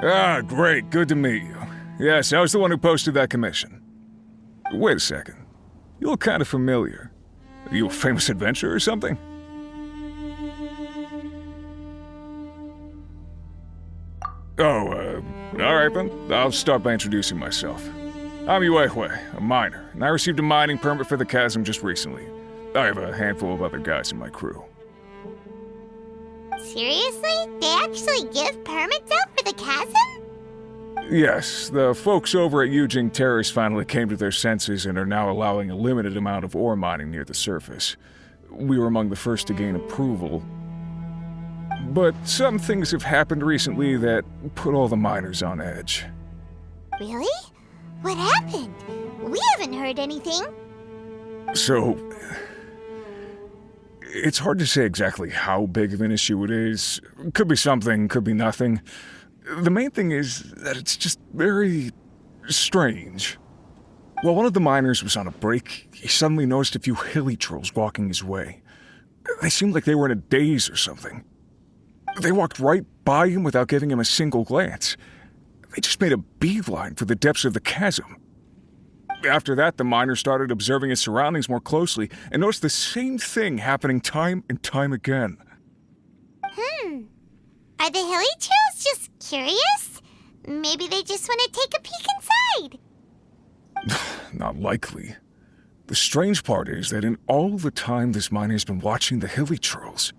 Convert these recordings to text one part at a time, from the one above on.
Ah, great. Good to meet you. Yes, I was the one who posted that commission. Wait a second. You look kind of familiar. Are you a famous adventurer or something? Oh, alright then. I'll start by introducing myself. I'm Yue, a miner, and I received a mining permit for the chasm just recently. I have a handful of other guys in my crew. Seriously? They actually give permits out for the chasm? Yes, the folks over at Yujing Terrace finally came to their senses and are now allowing a limited amount of ore mining near the surface. We were among the first to gain approval. But some things have happened recently that put all the miners on edge. Really? What happened? We haven't heard anything. So, it's hard to say exactly how big of an issue it is. Could be something, could be nothing. The main thing is that it's just very strange. While one of the miners was on a break, he suddenly noticed a few hilly trolls walking his way. They seemed like they were in a daze or something. They walked right by him without giving him a single glance. They just made a beeline for the depths of the chasm. After that, the miner started observing his surroundings more closely and noticed the same thing happening time and time again. Are the hilly trolls just curious? Maybe they just want to take a peek inside. Not likely. The strange part is that in all the time this miner's been watching the hilly trolls,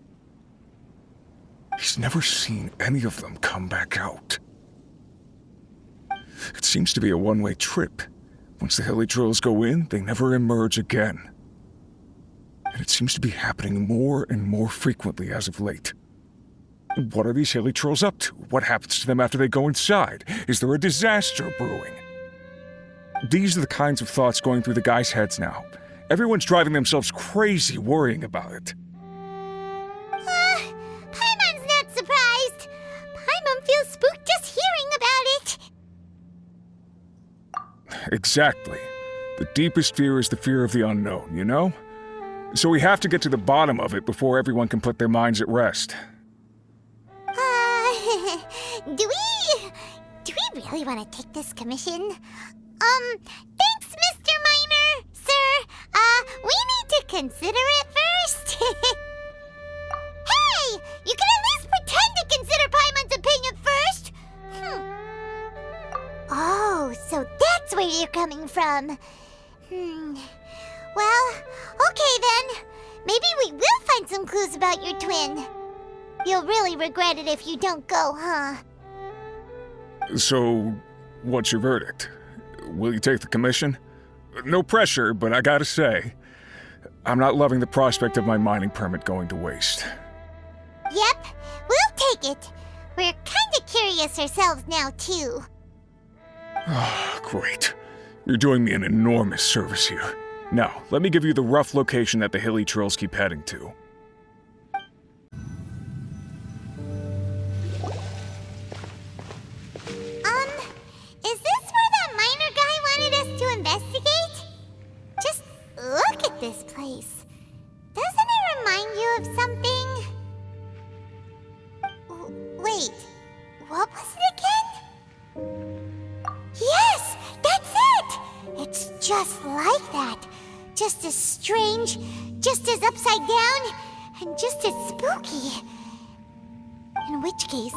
he's never seen any of them come back out. It seems to be a one-way trip. Once the hilly trolls go in, they never emerge again. And it seems to be happening more and more frequently as of late. What are these hilly trolls up to? What happens to them after they go inside? Is there a disaster brewing? These are the kinds of thoughts going through the guys' heads now. Everyone's driving themselves crazy worrying about it. Paimon's not surprised. Paimon feels spooked just hearing about it. Exactly. The deepest fear is the fear of the unknown, you know? So we have to get to the bottom of it before everyone can put their minds at rest. Do we really want to take this commission? Thanks, Mr. Miner, sir. We need to consider it first. Hey, you can at least pretend to consider Paimon's opinion first. Oh, so that's where you're coming from. Well, okay then. Maybe we will find some clues about your twin. You'll really regret it if you don't go, huh? So, what's your verdict? Will you take the commission? No pressure, but I gotta say, I'm not loving the prospect of my mining permit going to waste. Yep, we'll take it. We're kinda curious ourselves now, too. Great. You're doing me an enormous service here. Now, let me give you the rough location that the hilly trolls keep heading to. Is this where that miner guy wanted us to investigate? Just look at this place. Doesn't it remind you of something? Wait, what was it again? Yes, that's it! It's just like that. Just as strange, just as upside down, and just as spooky. In which case,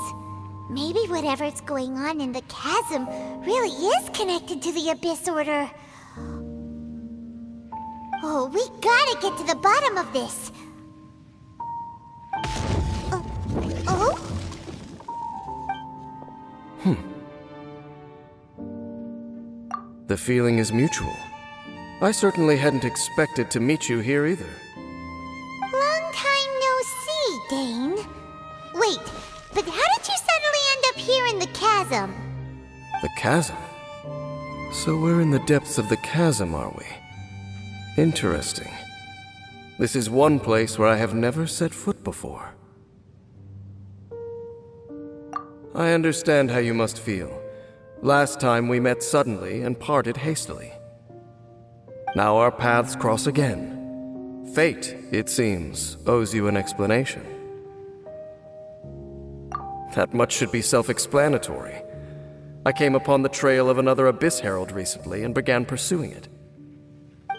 maybe whatever's going on in the chasm really is connected to the Abyss Order. Oh, we gotta get to the bottom of this. Oh? The feeling is mutual. I certainly hadn't expected to meet you here either. Long time no see, Dane. Wait, but how did you suddenly end up here in the chasm? The chasm? So we're in the depths of the chasm, are we? Interesting. This is one place where I have never set foot before. I understand how you must feel. Last time we met suddenly and parted hastily. Now our paths cross again. Fate, it seems, owes you an explanation. That much should be self-explanatory. I came upon the trail of another Abyss Herald recently and began pursuing it.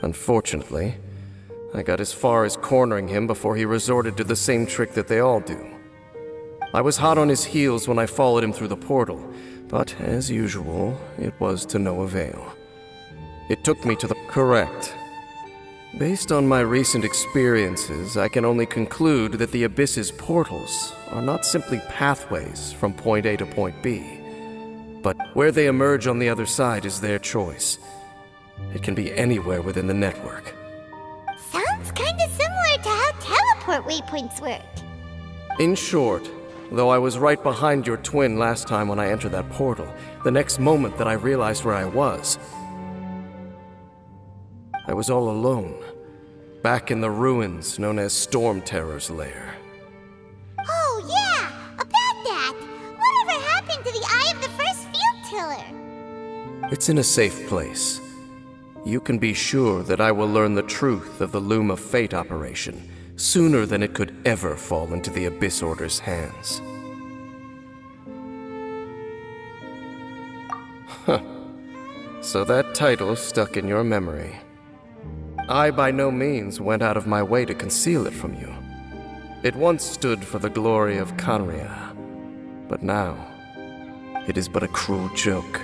Unfortunately, I got as far as cornering him before he resorted to the same trick that they all do. I was hot on his heels when I followed him through the portal, but as usual, it was to no avail. It took me to the... Correct. Based on my recent experiences, I can only conclude that the Abyss's portals are not simply pathways from point A to point B, but where they emerge on the other side is their choice. It can be anywhere within the network. Sounds kinda similar to how teleport waypoints work. In short, though I was right behind your twin last time when I entered that portal, the next moment that I realized where I was all alone, back in the ruins known as Storm Terror's lair. Oh yeah, about that! Whatever happened to the Eye of the First Field Tiller? It's in a safe place. You can be sure that I will learn the truth of the Loom of Fate operation sooner than it could ever fall into the Abyss Order's hands. Huh. So that title stuck in your memory. I by no means went out of my way to conceal it from you. It once stood for the glory of Canria, but now it is but a cruel joke,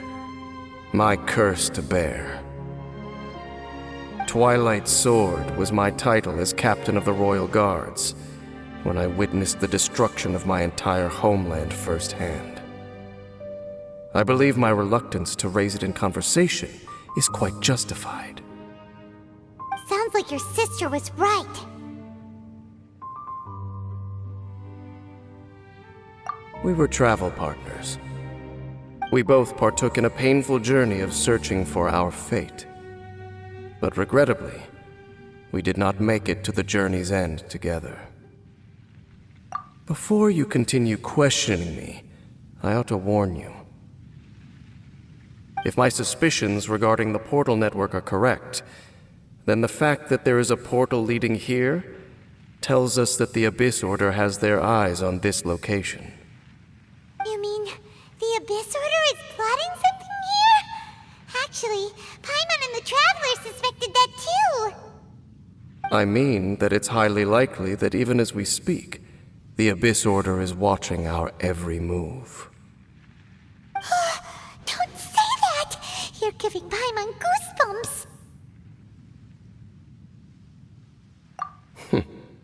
my curse to bear. Twilight Sword was my title as captain of the Royal Guards when I witnessed the destruction of my entire homeland firsthand. I believe my reluctance to raise it in conversation is quite justified. Sounds like your sister was right. We were travel partners. We both partook in a painful journey of searching for our fate. But regrettably, we did not make it to the journey's end together. Before you continue questioning me, I ought to warn you. If my suspicions regarding the portal network are correct, then the fact that there is a portal leading here tells us that the Abyss Order has their eyes on this location. You mean the Abyss Order is plotting something here? Actually, Paimon and the Traveler suspected that too. I mean that it's highly likely that even as we speak, the Abyss Order is watching our every move. Don't say that! You're giving Paimon goosebumps.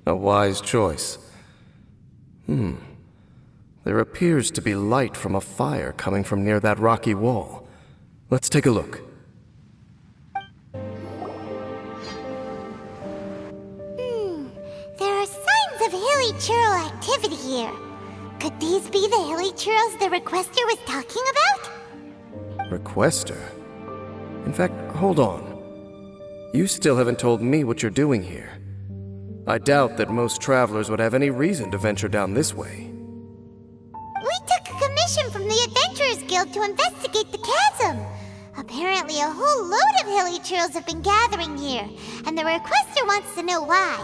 A wise choice. There appears to be light from a fire coming from near that rocky wall. Let's take a look. There are signs of hilly churl activity here. Could these be the hilly churls the Requester was talking about? Requester? In fact, hold on. You still haven't told me what you're doing here. I doubt that most travelers would have any reason to venture down this way. We took a commission from the Adventurers Guild to investigate the chasm. Apparently a whole load of hilly churls have been gathering here, and the Requester wants to know why.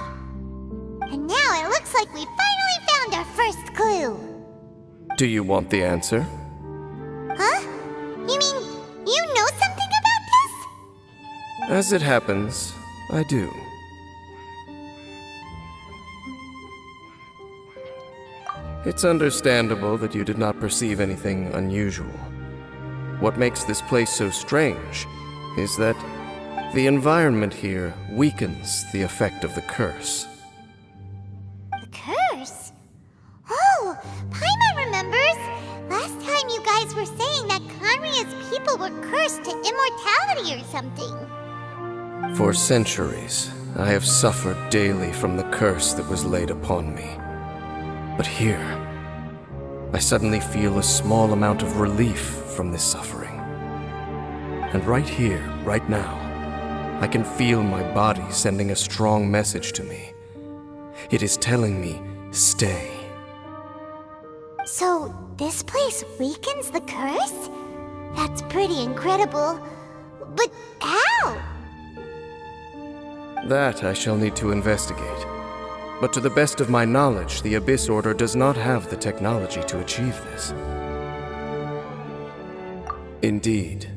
And now it looks like we finally found our first clue. Do you want the answer? Huh? You mean you know something about this? As it happens, I do. It's understandable that you did not perceive anything unusual. What makes this place so strange is that the environment here weakens the effect of the curse. The curse? Oh, Paimon remembers! Last time you guys were saying that Conria's people were cursed to immortality or something. For centuries, I have suffered daily from the curse that was laid upon me. But here, I suddenly feel a small amount of relief from this suffering. And right here, right now, I can feel my body sending a strong message to me. It is telling me, stay. So, this place weakens the curse? That's pretty incredible. But how? That I shall need to investigate. But to the best of my knowledge, the Abyss Order does not have the technology to achieve this. Indeed.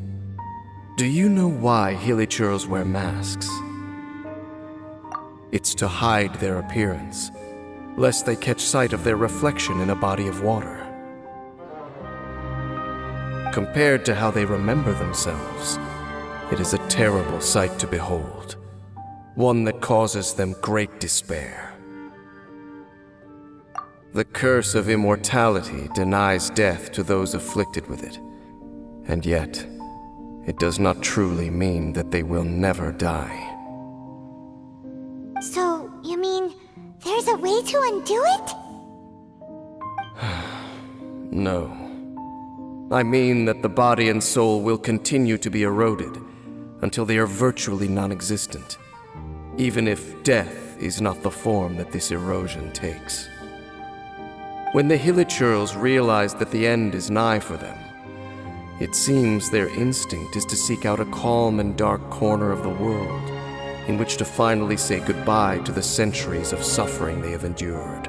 Do you know why hilichurls wear masks? It's to hide their appearance, lest they catch sight of their reflection in a body of water. Compared to how they remember themselves, it is a terrible sight to behold, one that causes them great despair. The curse of immortality denies death to those afflicted with it, and yet, it does not truly mean that they will never die. So, you mean there's a way to undo it? No. I mean that the body and soul will continue to be eroded until they are virtually non-existent, even if death is not the form that this erosion takes. When the hilichurls realize that the end is nigh for them, it seems their instinct is to seek out a calm and dark corner of the world in which to finally say goodbye to the centuries of suffering they have endured.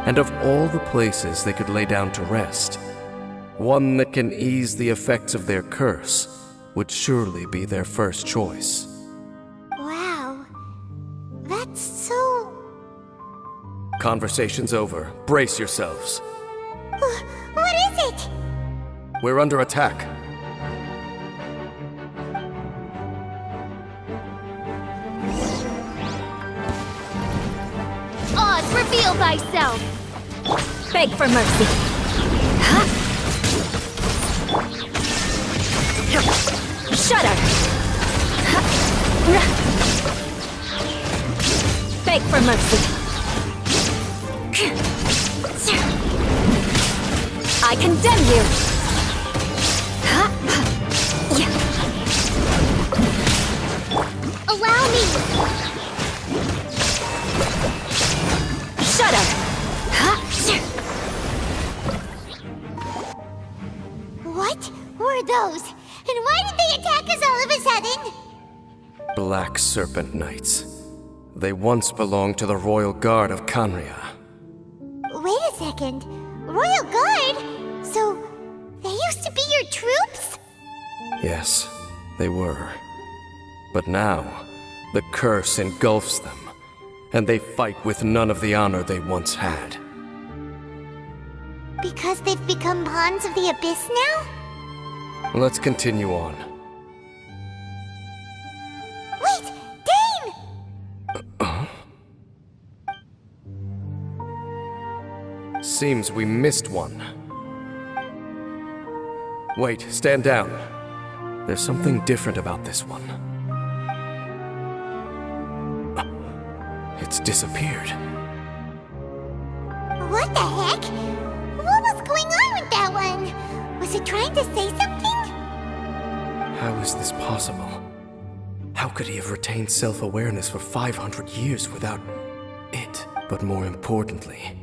And of all the places they could lay down to rest, one that can ease the effects of their curse would surely be their first choice. Wow. That's so... Conversation's over. Brace yourselves. What is it? We're under attack. Oz, reveal thyself! Beg for mercy. Shudder! Beg for mercy. I condemn you! Allow me! Shudder! What were those? And why did they attack us all of a sudden? Black Serpent Knights. They once belonged to the Royal Guard of Canria. Wait a second. Royal Guard? So, they used to be your troops? Yes, they were. But now, the curse engulfs them, and they fight with none of the honor they once had. Because they've become pawns of the Abyss now? Let's continue on. Wait! Dane! Seems we missed one. Wait, stand down. There's something different about this one. It's disappeared. What the heck? What was going on with that one? Was it trying to say something? How is this possible? How could he have retained self-awareness for 500 years without it? But more importantly,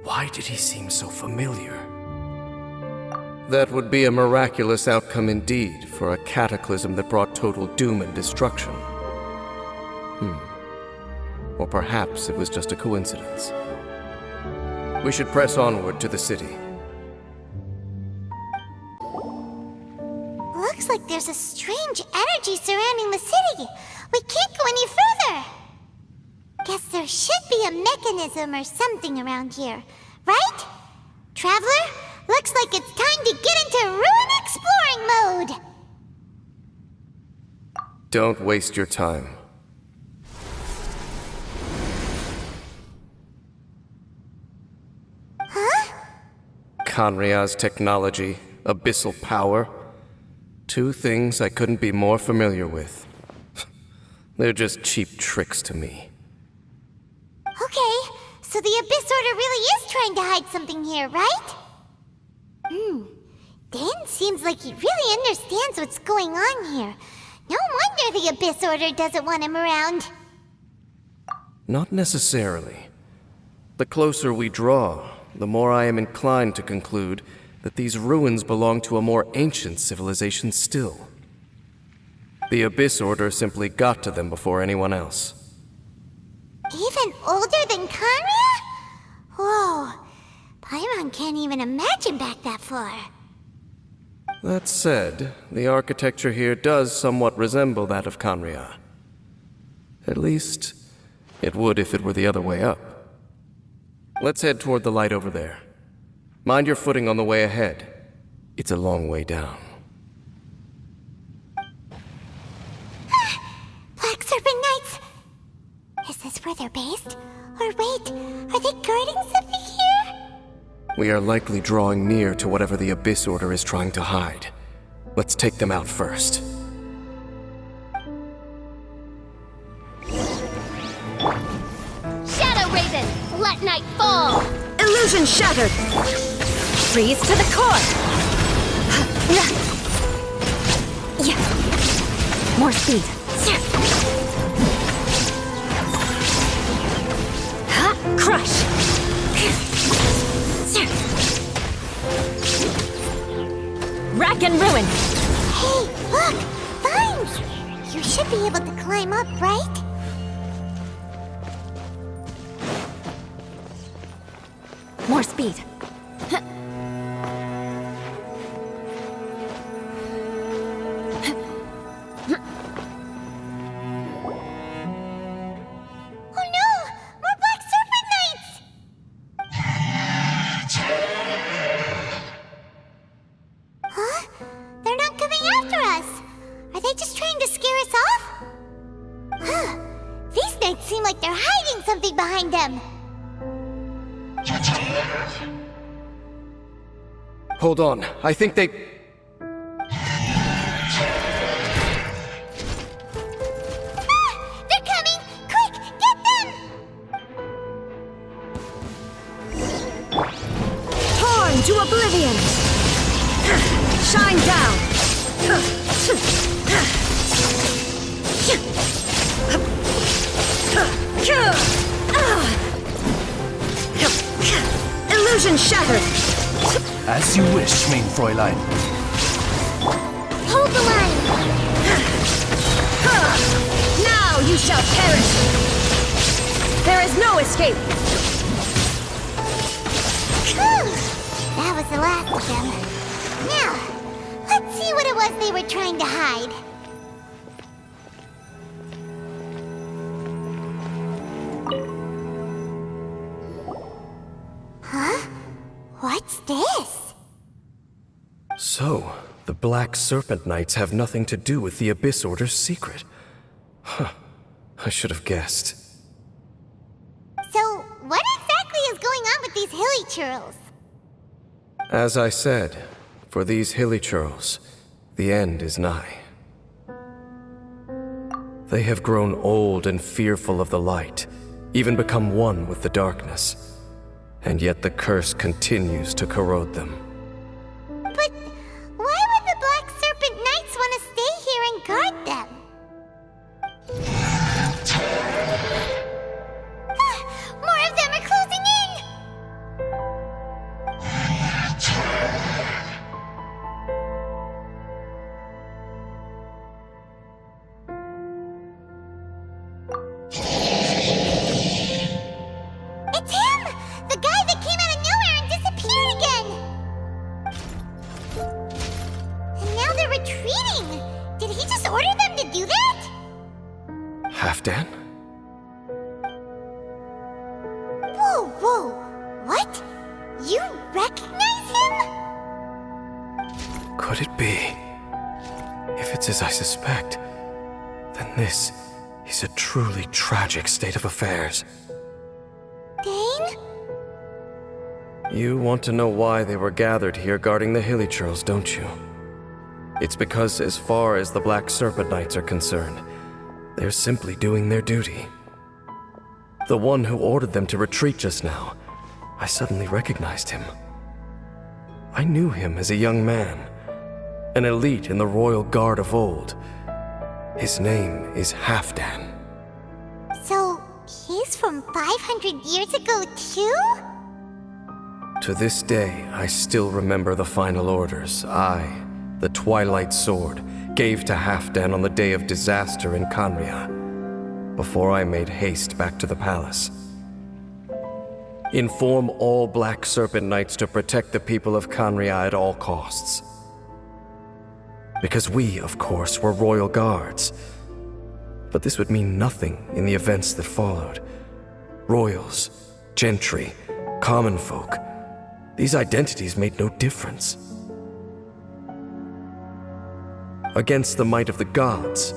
why did he seem so familiar? That would be a miraculous outcome indeed for a cataclysm that brought total doom and destruction. Or perhaps it was just a coincidence. We should press onward to the city. Looks like there's a strange energy surrounding the city. We can't go any further. Guess there should be a mechanism or something around here, right? Traveler, looks like it's time to get into ruin exploring mode. Don't waste your time. Huh? Canria's technology, abyssal power. Two things I couldn't be more familiar with. They're just cheap tricks to me. Okay, so the Abyss Order really is trying to hide something here, right? Dan seems like he really understands what's going on here. No wonder the Abyss Order doesn't want him around. Not necessarily. The closer we draw, the more I am inclined to conclude that these ruins belong to a more ancient civilization still. The Abyss Order simply got to them before anyone else. Even older than Canria? Whoa, Paimon can't even imagine back that far. That said, the architecture here does somewhat resemble that of Kanria. At least, it would if it were the other way up. Let's head toward the light over there. Mind your footing on the way ahead. It's a long way down. Black Serpent Knights! Is this where they're based? Or wait, are they guarding something here? We are likely drawing near to whatever the Abyss Order is trying to hide. Let's take them out first. Shadow Raven, let night fall! Illusion shattered! Freeze to the core! More speed! Crush! Rack and ruin! Hey, look! Vines! You should be able to climb up, right? More speed! Oh no! More Black Serpent Knights! Huh? They're not coming after us! Are they just trying to scare us off? Huh. These knights seem like they're hiding something behind them! Hold on, I think they... They're coming! Quick, get them! Torn to oblivion! Shine down! Illusion shattered! As you wish, mein Fräulein. Hold the line! Now you shall perish! There is no escape! Whew. That was the last of them. Now, let's see what it was they were trying to hide. Huh? What's this? So, the Black Serpent Knights have nothing to do with the Abyss Order's secret. Huh. I should have guessed. So, what exactly is going on with these hilly churls? As I said, for these hilly churls, the end is nigh. They have grown old and fearful of the light, even become one with the darkness. And yet the curse continues to corrode them. But why would the Black Serpent Knights want to stay here and guard them? More of them are closing in! It's him! The guy that came out of nowhere and disappeared again! And now they're retreating! Did he just order them to do that? Halfdan? Whoa, whoa! What? You recognize him? Could it be? If it's as I suspect, then this is a truly tragic state of affairs. Dane? You want to know why they were gathered here guarding the hilly churls, don't you? It's because as far as the Black Serpent Knights are concerned, they're simply doing their duty. The one who ordered them to retreat just now, I suddenly recognized him. I knew him as a young man, an elite in the royal guard of old. His name is Halfdan. So, he's from 500 years ago, too? To this day, I still remember the final orders I, the Twilight Sword, gave to Halfdan on the day of disaster in Kanria, before I made haste back to the palace. Inform all Black Serpent Knights to protect the people of Kanria at all costs. because we, of course, were royal guards. But this would mean nothing in the events that followed. Royals, gentry, common folk, these identities made no difference. Against the might of the gods,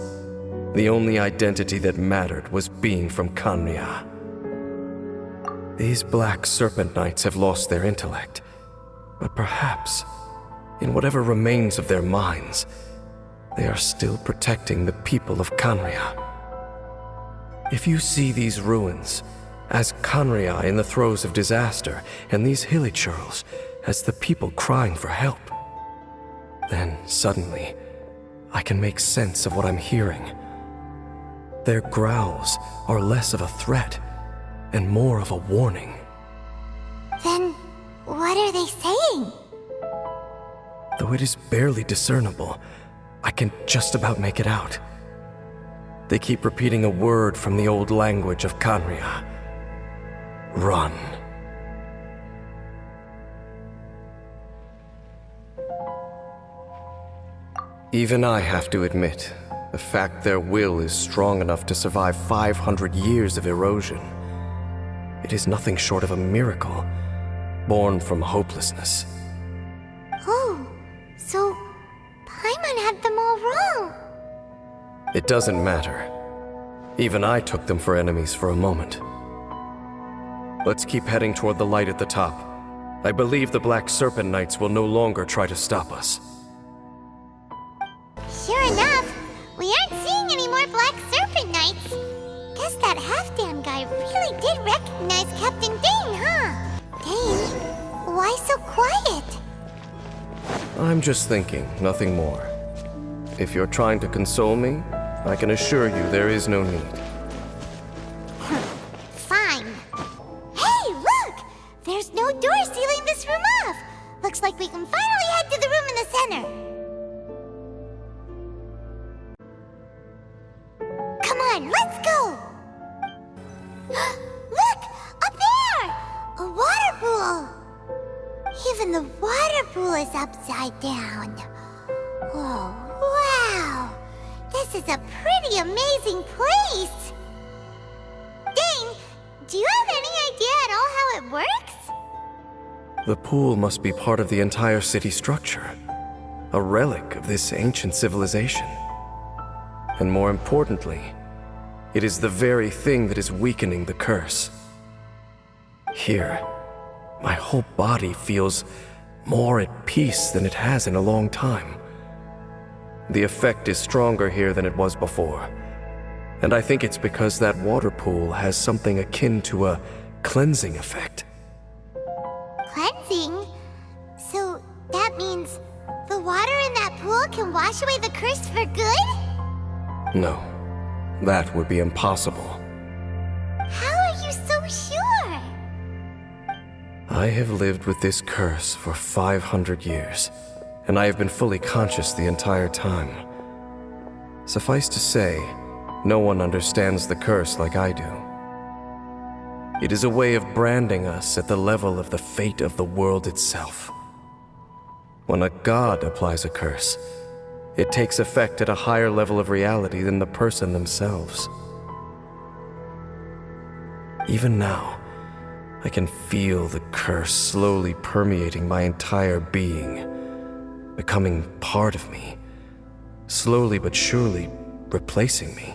the only identity that mattered was being from Khaenri'ah. These Black Serpent Knights have lost their intellect, but perhaps, in whatever remains of their minds, they are still protecting the people of Khaenri'ah. If you see these ruins as Khaenri'ah in the throes of disaster, and these hilichurls as the people crying for help, then suddenly I can make sense of what I'm hearing. Their growls are less of a threat and more of a warning. Then, what are they saying? Though it is barely discernible, I can just about make it out. They keep repeating a word from the old language of Khaenri'ah. Run. Even I have to admit, the fact their will is strong enough to survive 500 years of erosion, it is nothing short of a miracle, born from hopelessness. Oh, so Paimon had them all wrong. It doesn't matter. Even I took them for enemies for a moment. Let's keep heading toward the light at the top. I believe the Black Serpent Knights will no longer try to stop us. Sure enough, we aren't seeing any more Black Serpent Knights. Guess that half-damn guy really did recognize Captain Dane, huh? Dane, why so quiet? I'm just thinking, nothing more. If you're trying to console me, I can assure you there is no need. Fine. Hey, look! There's no door sealing this room off. Looks like we can finally head to the room in the center. Come on, let's go! Look! Up there! A water pool! Even the water pool is upside down. Whoa, wow! This is a pretty amazing place! Dane, do you have any idea at all how it works? The pool must be part of the entire city structure, a relic of this ancient civilization. And more importantly, it is the very thing that is weakening the curse. Here, my whole body feels more at peace than it has in a long time. The effect is stronger here than it was before, and I think it's because that water pool has something akin to a cleansing effect. Cleansing? So that means the water in that pool can wash away the curse for good? No, that would be impossible. How are you so sure? I have lived with this curse for 500 years, and I have been fully conscious the entire time. Suffice to say, no one understands the curse like I do. It is a way of branding us at the level of the fate of the world itself. When a god applies a curse, it takes effect at a higher level of reality than the person themselves. Even now, I can feel the curse slowly permeating my entire being, becoming part of me, slowly but surely replacing me.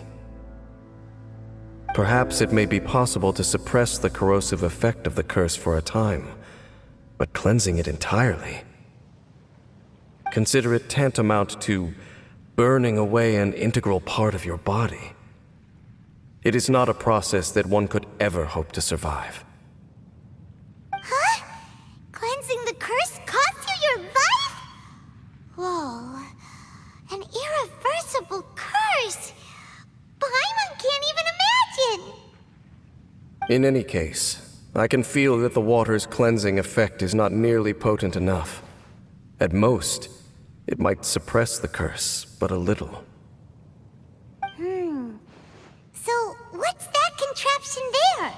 Perhaps it may be possible to suppress the corrosive effect of the curse for a time, but cleansing it entirely. Consider it tantamount to burning away an integral part of your body. It is not a process that one could ever hope to survive. Huh? Cleansing the curse cost you your life? Whoa. An irreversible curse! Paimon can't even imagine! In any case, I can feel that the water's cleansing effect is not nearly potent enough. At most, it might suppress the curse, but a little. So, what's that contraption there?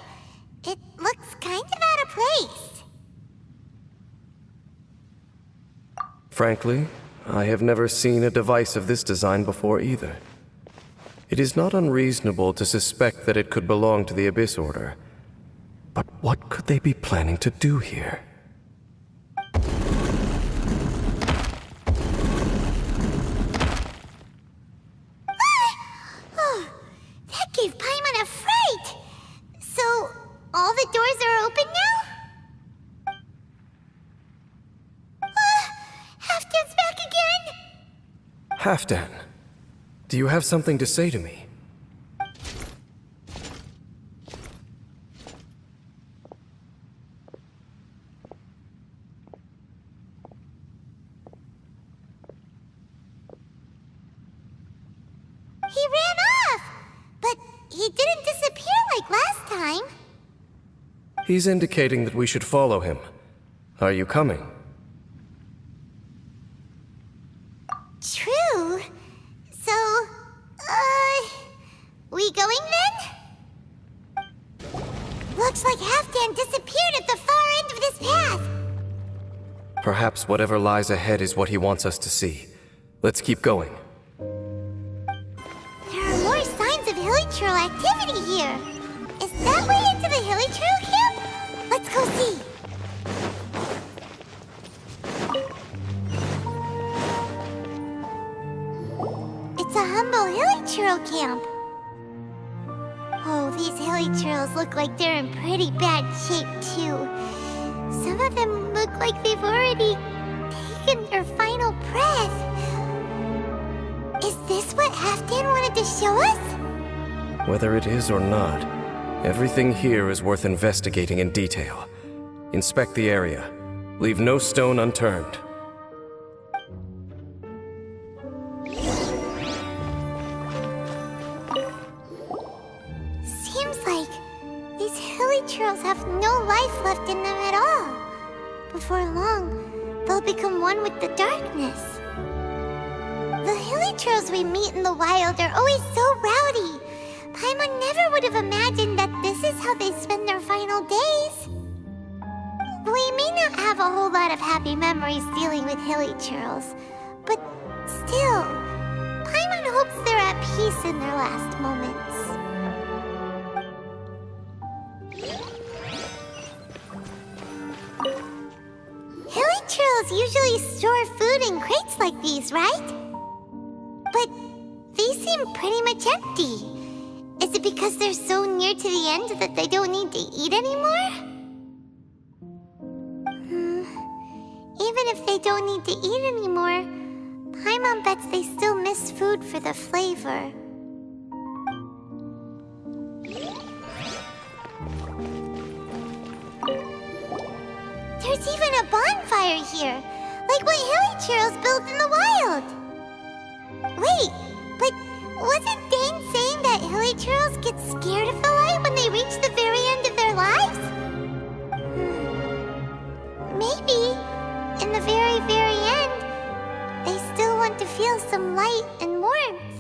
It looks kind of out of place. Frankly, I have never seen a device of this design before either. It is not unreasonable to suspect that it could belong to the Abyss Order. But what could they be planning to do here? That gave Paimon a fright! So, all the doors are open now? Halfdan's back again! Halfdan, do you have something to say to me? He ran off! But he didn't disappear like last time. He's indicating that we should follow him. Are you coming? True. So, we going then? Looks like Halfdan disappeared at the far end of this path. Perhaps whatever lies ahead is what he wants us to see. Let's keep going. There are more signs of Hilichurl activity here. Is that way into the Hilichurl camp? Let's go see. It's a humble Hilichurl camp. Oh, these Hilichurls look like they're in pretty bad shape, too. Some of them look like they've already taken their final breath. Is this what Halfdan wanted to show us? Whether it is or not, everything here is worth investigating in detail. Inspect the area. Leave no stone unturned. Seems like these Hilichurls have no life left in them at all. Before long, they'll become one with the darkness. The Hilichurls we meet in the wild are always so rowdy. Paimon never would have imagined that this is how they spend their final days. We may not have a whole lot of happy memories dealing with Hilichurls, but still, Paimon hopes they're at peace in their last moments. Hilichurls usually store food in crates like these, right? But these seem pretty much empty. Is it because they're so near to the end that they don't need to eat anymore? Even if they don't need to eat anymore, Paimon bets they still miss food for the flavor. There's even a bonfire here, like what Hilichurls built in the wild. Wait, but wasn't Dane saying that Hilichurls get scared of the light when they reach the very end of their lives? Maybe, in the very, very end, they still want to feel some light and warmth.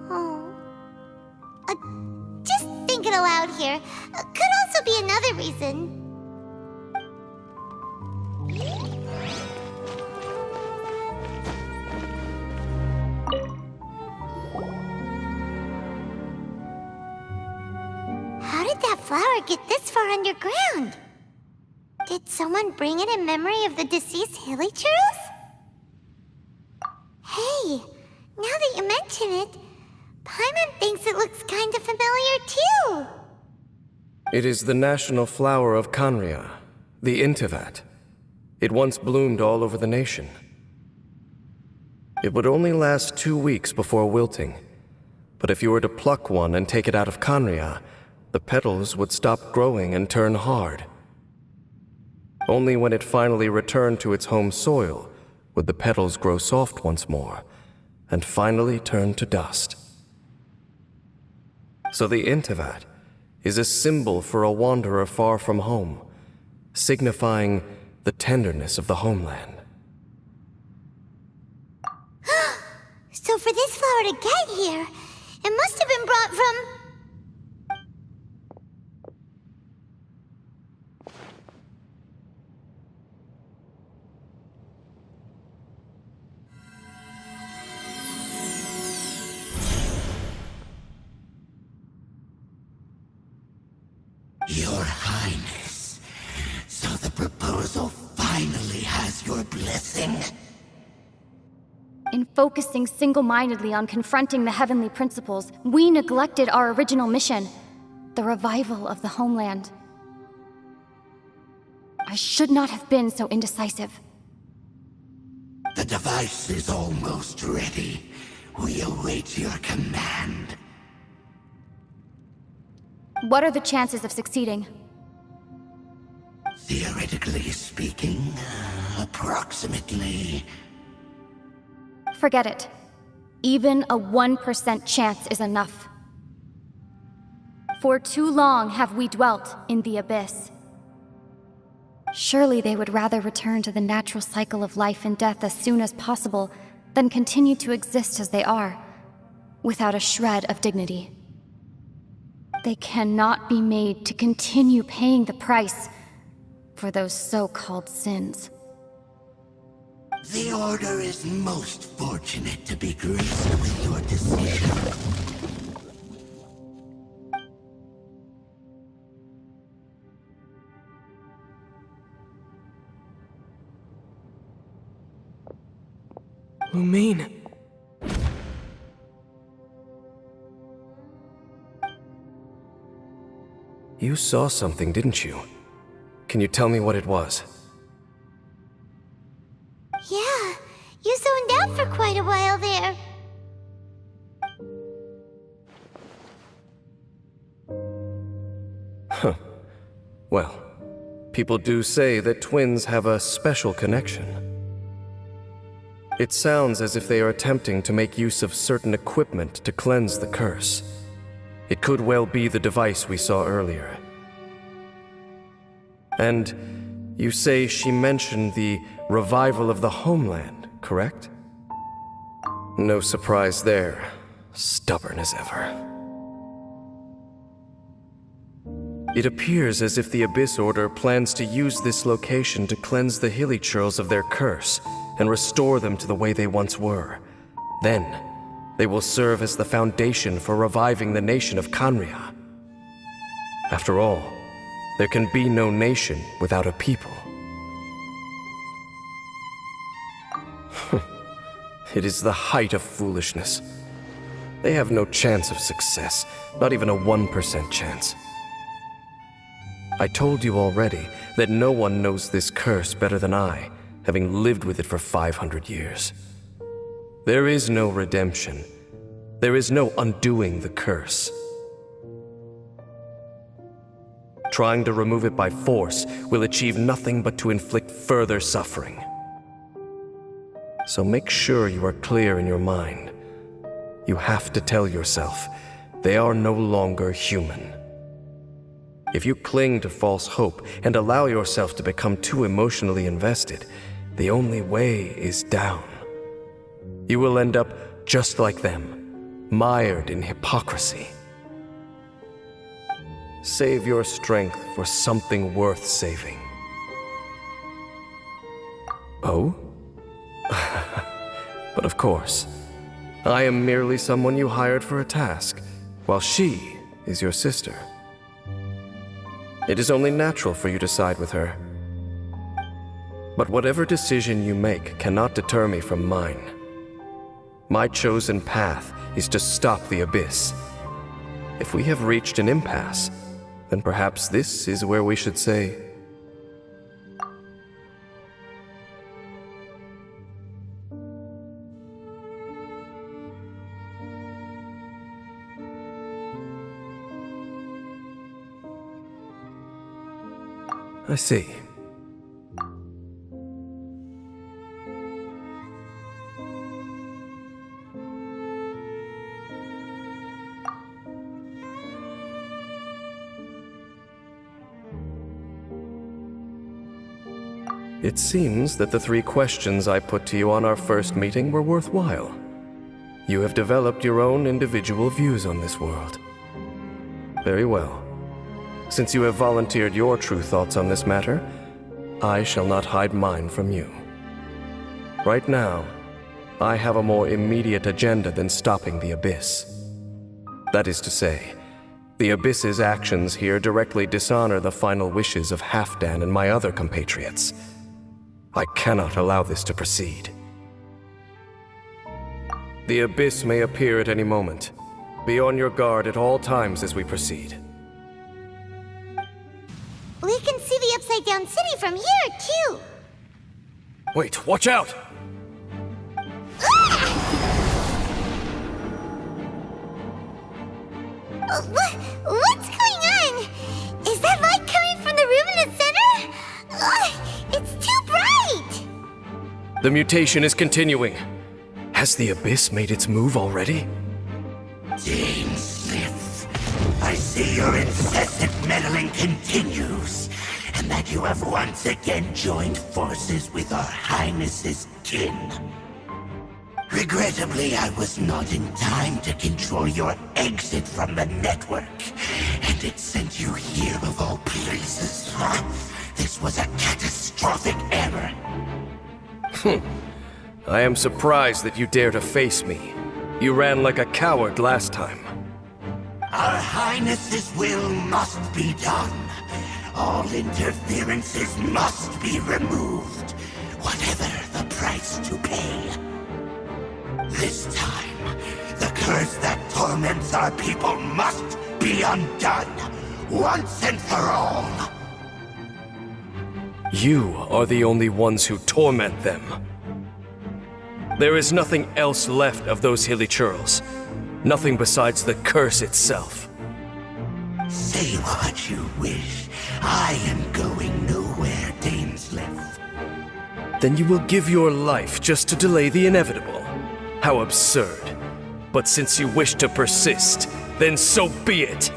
Oh. Just thinking aloud here. Could also be another reason. How did that flower get this far underground? Did someone bring it in memory of the deceased Hilichurls? Hey, now that you mention it, Paimon thinks it looks kind of familiar too. It is the national flower of Khaenri'ah, the Intivat. It once bloomed all over the nation. It would only last 2 weeks before wilting. But if you were to pluck one and take it out of Khaenri'ah, the petals would stop growing and turn hard. Only when it finally returned to its home soil would the petals grow soft once more, and finally turn to dust. So the Intivat is a symbol for a wanderer far from home, signifying the tenderness of the homeland. So for this flower to get here, it must have been brought from... thing? In focusing single-mindedly on confronting the heavenly principles, we neglected our original mission, the revival of the homeland. I should not have been so indecisive. The device is almost ready. We await your command. What are the chances of succeeding? Theoretically speaking, approximately. Forget it. Even a 1% chance is enough. For too long have we dwelt in the abyss. Surely they would rather return to the natural cycle of life and death as soon as possible than continue to exist as they are, without a shred of dignity. They cannot be made to continue paying the price for those so-called sins. The Order is most fortunate to be graced with your decision. Lumine. You saw something, didn't you? Can you tell me what it was? Yeah, you zoned out for quite a while there. Huh. Well, people do say that twins have a special connection. It sounds as if they are attempting to make use of certain equipment to cleanse the curse. It could well be the device we saw earlier. And you say she mentioned the revival of the homeland, correct? No surprise there. Stubborn as ever. It appears as if the Abyss Order plans to use this location to cleanse the hilly churls of their curse and restore them to the way they once were. Then, they will serve as the foundation for reviving the nation of Khaenri'ah. After all, there can be no nation without a people. It is the height of foolishness. They have no chance of success, not even a 1% chance. I told you already that no one knows this curse better than I, having lived with it for 500 years. There is no redemption. There is no undoing the curse. Trying to remove it by force will achieve nothing but to inflict further suffering. So make sure you are clear in your mind. You have to tell yourself, they are no longer human. If you cling to false hope and allow yourself to become too emotionally invested, the only way is down. You will end up just like them, mired in hypocrisy. Save your strength for something worth saving. Oh? But of course, I am merely someone you hired for a task, while she is your sister. It is only natural for you to side with her. But whatever decision you make cannot deter me from mine. My chosen path is to stop the Abyss. If we have reached an impasse, then perhaps this is where we should say, I see. It seems that the 3 questions I put to you on our first meeting were worthwhile. You have developed your own individual views on this world. Very well. Since you have volunteered your true thoughts on this matter, I shall not hide mine from you. Right now, I have a more immediate agenda than stopping the Abyss. That is to say, the Abyss's actions here directly dishonor the final wishes of Halfdan and my other compatriots. I cannot allow this to proceed. The abyss may appear at any moment. Be on your guard at all times as we proceed. We can see the Upside Down City from here, too. Wait, watch out! What's going on? Is that light coming from the room in the center? It's too bright! The mutation is continuing. Has the abyss made its move already? Desde, I see your incessant meddling continues, and that you have once again joined forces with our Highness's kin. Regrettably, I was not in time to control your exit from the network, and it sent you here of all places. This was a catastrophic error. I am surprised that you dare to face me. You ran like a coward last time. Our Highness's will must be done. All interferences must be removed, whatever the price to pay. This time, the curse that torments our people must be undone, once and for all. You are the only ones who torment them. There is nothing else left of those hilly churls. Nothing besides the curse itself. Say what you wish. I am going nowhere, Dainsleif. Then you will give your life just to delay the inevitable. How absurd. But since you wish to persist, then so be it.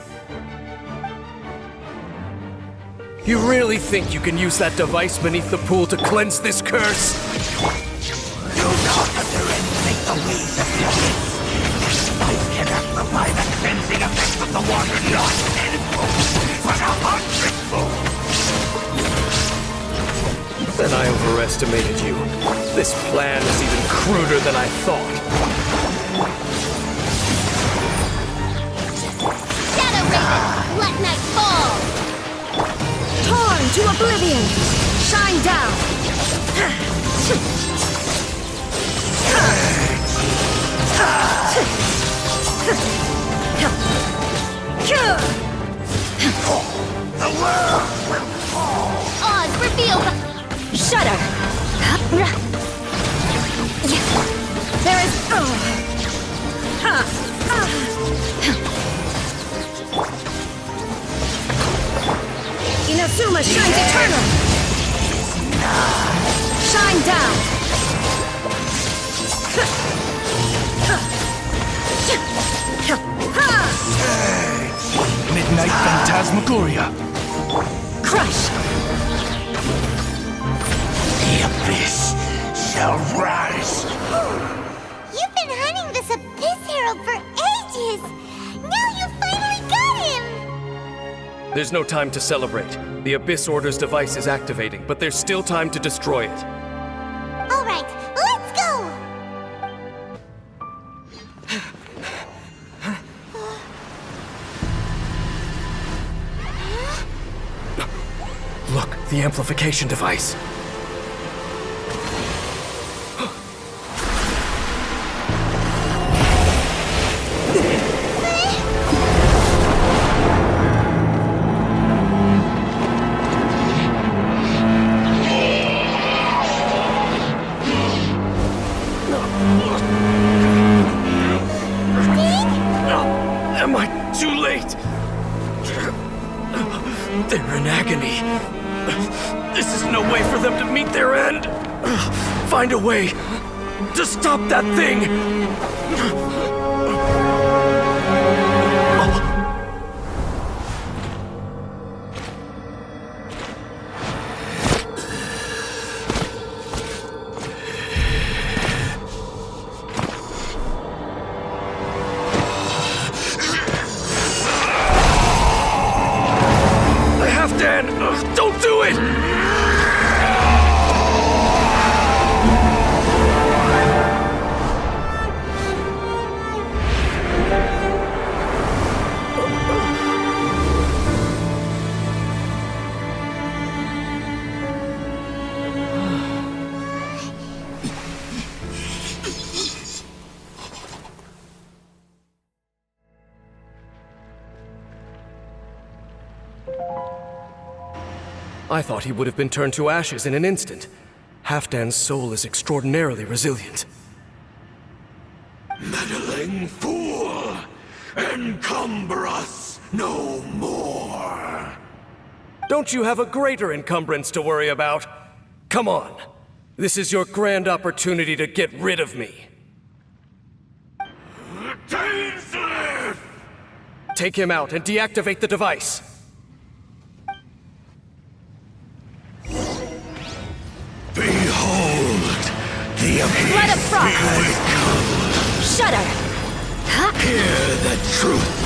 You really think you can use that device beneath the pool to cleanse this curse? Do not underestimate the ways of the abyss. This light cannot provide the cleansing effect of the water not tenfold, but 100-fold. Then I overestimated you. This plan is even cruder than I thought. Shadow Raven, let night fall! Torn to oblivion! Shine down! The world will fall. Oz, reveal the... Shudder! There is... Inazuma shines eternal! Shine down! Midnight Phantasmagoria. Crush! The abyss shall rise. You've been hunting this Abyss Herald for ages! Now you finally got him! There's no time to celebrate. The Abyss Order's device is activating, but there's still time to destroy it. Alright, let's go! Look, the amplification device. Am I too late? They're in agony. This is no way for them to meet their end. Find a way to stop that thing. Dan, don't do it! I thought he would have been turned to ashes in an instant. Halfdan's soul is extraordinarily resilient. Meddling fool! Encumber us no more! Don't you have a greater encumbrance to worry about? Come on. This is your grand opportunity to get rid of me. Desde! Take him out and deactivate the device. Behold! The Blood of frost! spirit comes! Shudder! Hear the truth!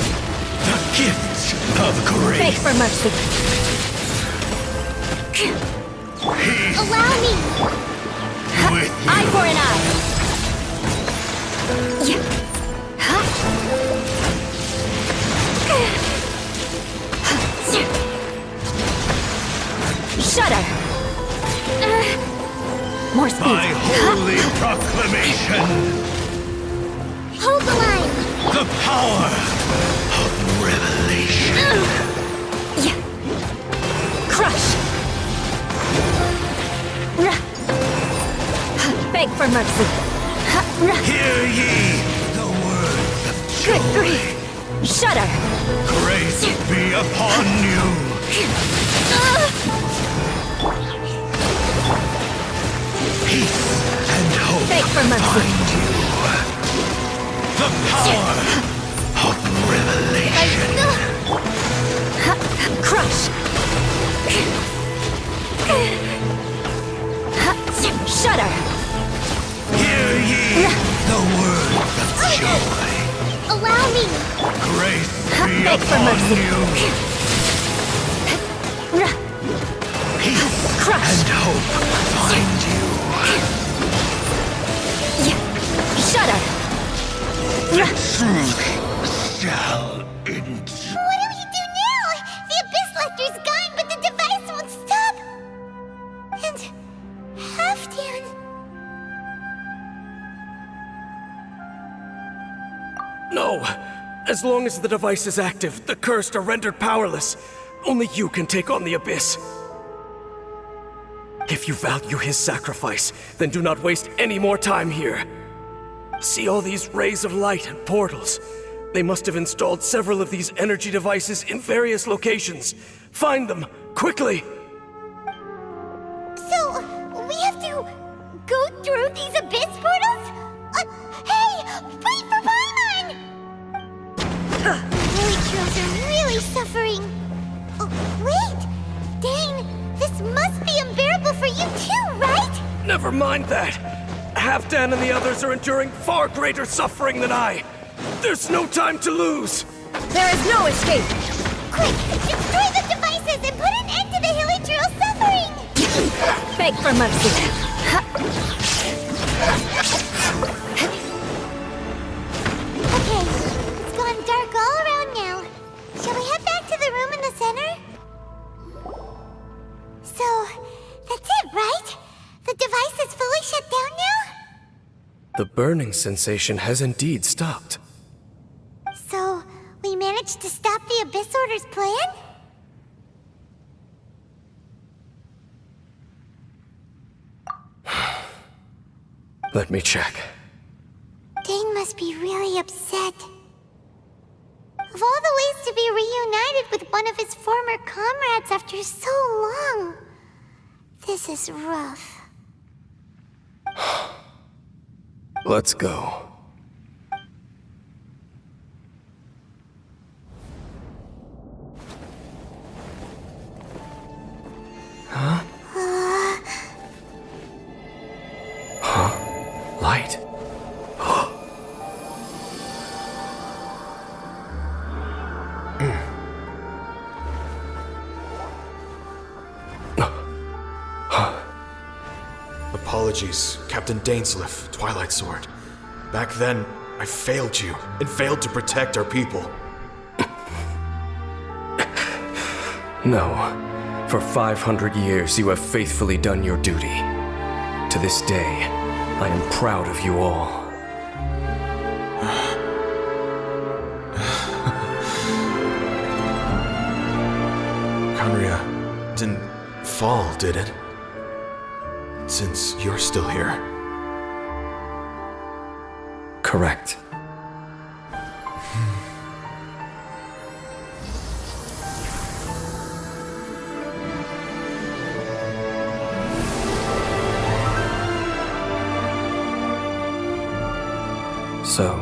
The gifts of grace! Beg for mercy! Allow me! With Eye for an eye! Shudder! More speed! my holy proclamation! Hold the line! The power of revelation! Crush! Beg for mercy! Hear ye the words of Good joy! grief! Shudder! Grace be upon you! Peace and hope Beg for mercy! find you! The power of revelation! Crush! Shudder! Hear ye the words of joy! Allow me! Grace be Beg for upon mercy. you! Peace Crush! and hope find you! Shudder! Truth shall endure. What do we do now? The Abyss Lecter's gone, but the device won't stop. And Halfdan. No! As long as the device is active, the cursed are rendered powerless. Only you can take on the Abyss. If you value his sacrifice, then do not waste any more time here. See all these rays of light and portals? They must have installed several of these energy devices in various locations. Find them, quickly! So, we have to go through these Abyss portals? Hey! Wait for Paimon! Elytros are really suffering. Oh, wait! Dane, this must be unbearable for you too, right? Never mind that. Halfdan and the others are enduring far greater suffering than I. There's no time to lose. There is no escape! Quick, destroy the devices and put an end to the Elytros suffering! Beg for mercy! Okay, it's gone dark all around now. Shall we head back to the room in the center? So, that's it, right? The device is fully shut down now? The burning sensation has indeed stopped. So, we managed to stop the Abyss Order's plan? Let me check. Dane must be really upset. Of all the ways to be reunited with one of his former comrades after so long, this is rough. Let's go. Light. Apologies, Captain Dainsleif, Twilight Sword. Back then, I failed you and failed to protect our people. No. For 500 years, you have faithfully done your duty. To this day, I am proud of you all. Conria didn't fall, did it? Since you're still here. Correct. So,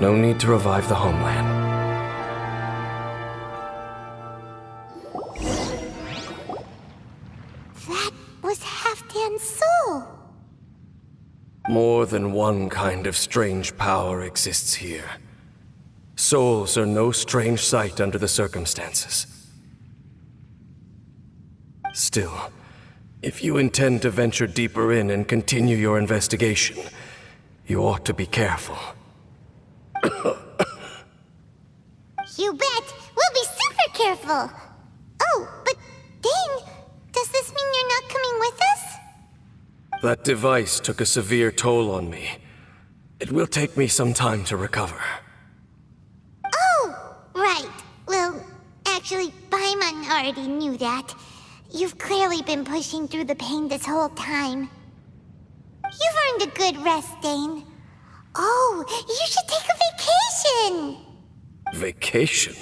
no need to revive the homeland. That was Halfdan's soul. More than one kind of strange power exists here. Souls are no strange sight under the circumstances. Still, if you intend to venture deeper in and continue your investigation, you ought to be careful. You bet. We'll be super careful. Oh, but Dane, does this mean you're not coming with us? That device took a severe toll on me. It will take me some time to recover. Oh, right. Well, actually, Paimon already knew that. You've clearly been pushing through the pain this whole time. You've earned a good rest, Dane. Oh, you should take a vacation! Vacation?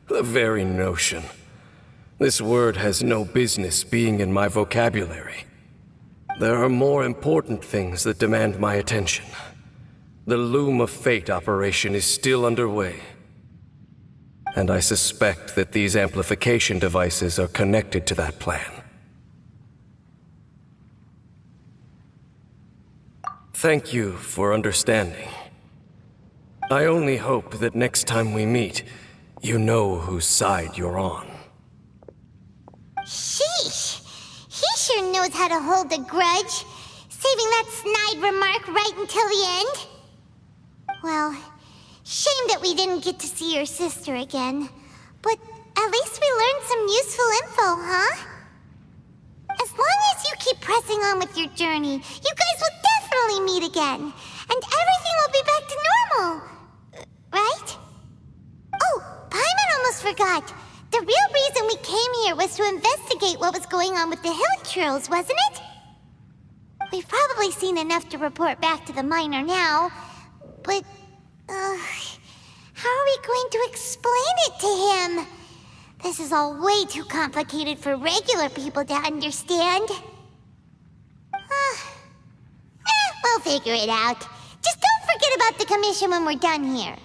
The very notion. This word has no business being in my vocabulary. There are more important things that demand my attention. The Loom of Fate operation is still underway. And I suspect that these amplification devices are connected to that plan. Thank you for understanding. I only hope that next time we meet, you know whose side you're on. Sheesh! He sure knows how to hold a grudge, saving that snide remark right until the end. Well, shame that we didn't get to see your sister again. But at least we learned some useful info, huh? As long as you keep pressing on with your journey, you guys will definitely meet again. And everything will be back to normal. Right? Oh, Paimon almost forgot. The real reason we came here was to investigate what was going on with the hill trolls, wasn't it? We've probably seen enough to report back to the miner now. But, how are we going to explain it to him? This is all way too complicated for regular people to understand. We'll figure it out. Just don't forget about the commission when we're done here.